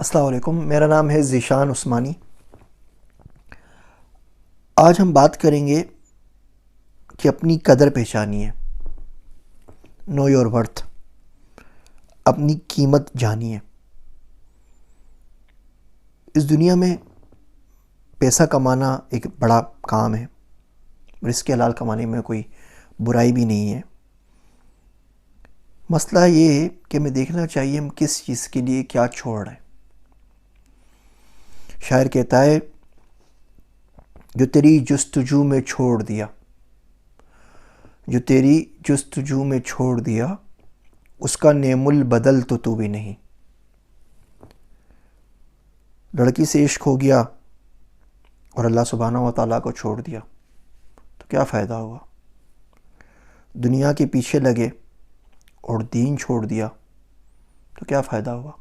अस्सलाम वालेकुम, मेरा नाम है ज़ीशान उस्मानी। आज हम बात करेंगे कि अपनी कदर पहचानिए। Know your worth. अपनी कीमत जानिए। इस दुनिया में पैसा कमाना एक बड़ा काम है, रिस्क हलाल कमाने में कोई बुराई भी नहीं है। मसला ये है कि हमें देखना चाहिए हम किस चीज़ के लिए क्या छोड़ रहे हैं। शायर कहता है, जो तेरी जुस्तजू में छोड़ दिया, जो तेरी जुस्तजू में छोड़ दिया, उसका नेमुल बदल तो तू भी नहीं। लड़की से इश्क हो गया और अल्लाह सुब्हानहू व तआला को छोड़ दिया तो क्या फ़ायदा हुआ। दुनिया के पीछे लगे और दीन छोड़ दिया तो क्या फ़ायदा हुआ।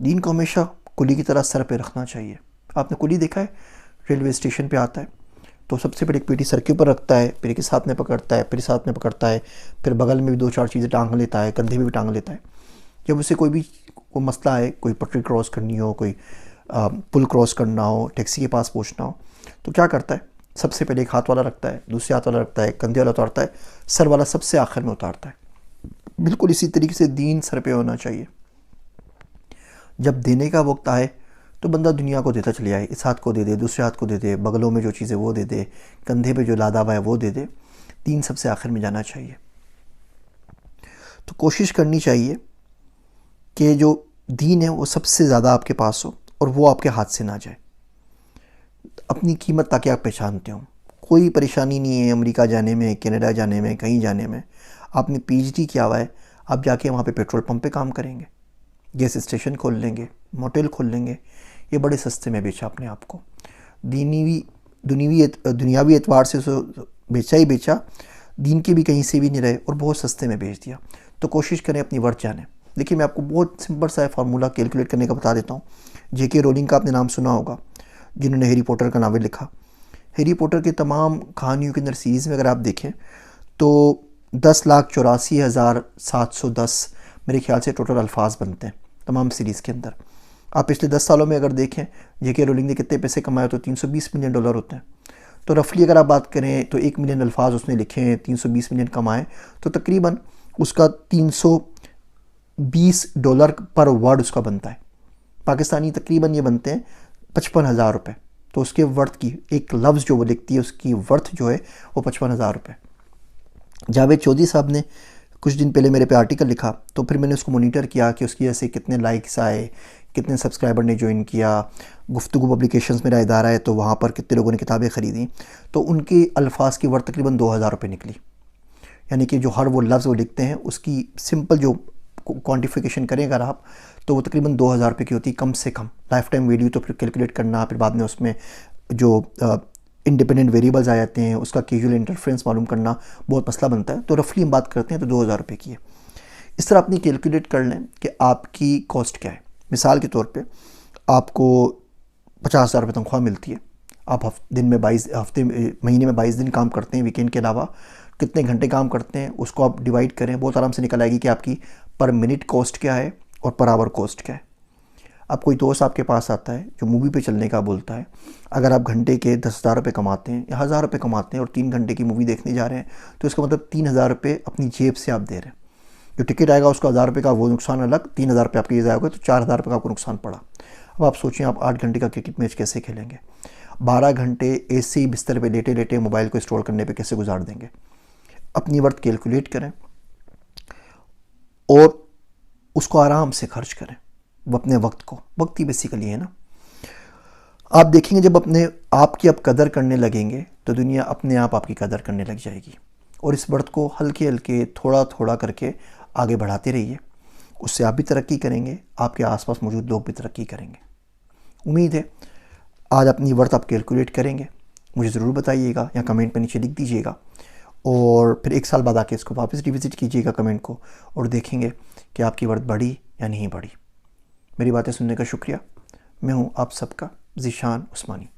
दीन को हमेशा कुली की तरह सर पे रखना चाहिए। आपने कुली देखा है, रेलवे स्टेशन पे आता है तो सबसे पहले एक पेटी सर के ऊपर रखता है, फिर एक हाथ में पकड़ता है, फिर इस हाथ में पकड़ता है, फिर बगल में भी दो चार चीज़ें टांग लेता है, कंधे में भी टांग लेता है। जब उसे कोई मसला है, कोई पटरी क्रॉस करनी हो, कोई पुल क्रॉस करना हो, टैक्सी के पास पहुंचना हो, तो क्या करता है, सबसे पहले एक हाथ वाला रखता है, दूसरे हाथ वाला रखता है, कंधे वाला उतारता है, सर वाला सबसे आखिर में उतारता है। बिल्कुल इसी तरीके से दीन सर पे होना चाहिए। जब देने का वक्त आए तो बंदा दुनिया को देता चले आए, इस हाथ को दे दे, दूसरे हाथ को दे दे, बगलों में जो चीज़ें वो दे दे, कंधे पे जो लादा हुआ है वो दे दे। दीन सबसे आखिर में जाना चाहिए। तो कोशिश करनी चाहिए कि जो दीन है वो सबसे ज़्यादा आपके पास हो और वो आपके हाथ से ना जाए। अपनी कीमत ताकि आप पहचानते हो। कोई परेशानी नहीं है अमेरिका जाने में, कनाडा जाने में, कहीं जाने में। आपने पीएचडी किया हुआ है, आप जाके वहाँ पे पेट्रोल पंप पे काम करेंगे, गैस स्टेशन खोल लेंगे, मोटेल खोल लेंगे। ये बड़े सस्ते में बेचा अपने आप को। दुनियावी एतवार से बेचा ही बेचा, दीन के भी कहीं से भी नहीं रहे और बहुत सस्ते में बेच दिया। तो कोशिश करें अपनी वर्थ जाने। देखिए, मैं आपको बहुत सिंपल सा फार्मूला कैलकुलेट करने का बता देता हूँ। जेके रोलिंग का आपने नाम सुना होगा, जिन्होंने हैरी पॉटर का नावल लिखा। हैरी पॉटर के तमाम कहानियों के अंदर सीरीज़ में अगर आप देखें तो 10,84,710 मेरे ख्याल से टोटल अल्फाज बनते हैं तमाम सीरीज़ के अंदर। आप पिछले 10 सालों में अगर देखें जेके रोलिंग ने कितने पैसे कमाए तो $320 मिलियन होते हैं। तो रफली अगर आप बात करें तो 1 मिलियन अल्फाज उसने लिखे हैं, 320 मिलियन कमाए, तो तकरीबन उसका $320 पर वर्ड उसका बनता है। पाकिस्तानी तकरीबन ये बनते हैं 55,000 रुपये। तो उसके वर्थ की एक लफ्ज़ जो वो लिखती है उसकी वर्थ जो है वो 55,000 रुपये। जावेद चौधरी साहब ने कुछ दिन पहले मेरे पे आर्टिकल लिखा, तो फिर मैंने उसको मॉनिटर किया कि उसकी वजह से कितने लाइक्स आए, कितने सब्सक्राइबर ने ज्वाइन किया। गुफ्तगू पब्लिकेशंस मेरा इदारा है तो वहाँ पर कितने लोगों ने किताबें ख़रीदी, तो उनके अल्फाज की वर्थ तकरीबन 2,000 रुपये निकली। यानी कि जो हर वो लफ्ज़ वो लिखते हैं उसकी सिंपल जो क्वान्टिफिकेशन करें अगर आप, तो वो तकरीबन 2,000 रुपये की होती है कम से कम। लाइफ टाइम वैल्यू तो फिर कैलकुलेट करना, फिर बाद में उसमें जो इंडिपेंडेंट वेरिएबल्स आ जाते हैं उसका कैजुअल इंटरफ्रेंस मालूम करना बहुत मसला बनता है। तो रफली हम बात करते हैं तो 2,000 रुपये की है। इस तरह अपनी कैलकुलेट कर लें कि आपकी कॉस्ट क्या है। मिसाल के तौर पे आपको 50,000 रुपये तनख्वाह मिलती है। आप महीने में 22 दिन काम करते हैं, वीकेंड के अलावा कितने घंटे काम करते हैं उसको आप डिवाइड करें, बहुत आराम से निकल आएगी कि आपकी पर मिनट कॉस्ट क्या है और पर आवर कॉस्ट क्या है। अब कोई दोस्त आपके पास आता है जो मूवी पे चलने का बोलता है, अगर आप घंटे के 10,000 रुपये कमाते हैं या 1,000 रुपये कमाते हैं और 3 घंटे की मूवी देखने जा रहे हैं, तो इसका मतलब 3,000 रुपये अपनी जेब से आप दे रहे हैं। जो टिकट आएगा उसका 1,000 रुपये का वो नुकसान अलग, 3,000 रुपये आपके ये जाएगा तो 4,000 रुपये का आपको नुकसान पड़ा। अब आप सोचें आप 8 घंटे का क्रिकेट मैच कैसे खेलेंगे, 12 घंटे ऐसे बिस्तर पर लेटे लेटे मोबाइल को स्क्रॉल करने पर कैसे गुजार देंगे। अपनी वर्थ कैलकुलेट करें और उसको आराम से खर्च करें। वो अपने वक्त ही बेसिकली है ना। आप देखेंगे जब अपने आप की आप कदर करने लगेंगे तो दुनिया अपने आप आपकी कदर करने लग जाएगी। और इस वर्थ को हल्के हल्के थोड़ा थोड़ा करके आगे बढ़ाते रहिए। उससे आप भी तरक्की करेंगे, आपके आसपास मौजूद लोग भी तरक्की करेंगे। उम्मीद है आज अपनी वर्थ आप कैलकुलेट करेंगे। मुझे ज़रूर बताइएगा या कमेंट में नीचे लिख दीजिएगा, और फिर 1 साल बाद आके इसको वापस रिविज़िट कीजिएगा कमेंट को, और देखेंगे कि आपकी वर्थ बढ़ी या नहीं बढ़ी। मेरी बातें सुनने का शुक्रिया। मैं हूँ आप सबका ज़ीशान उस्मानी।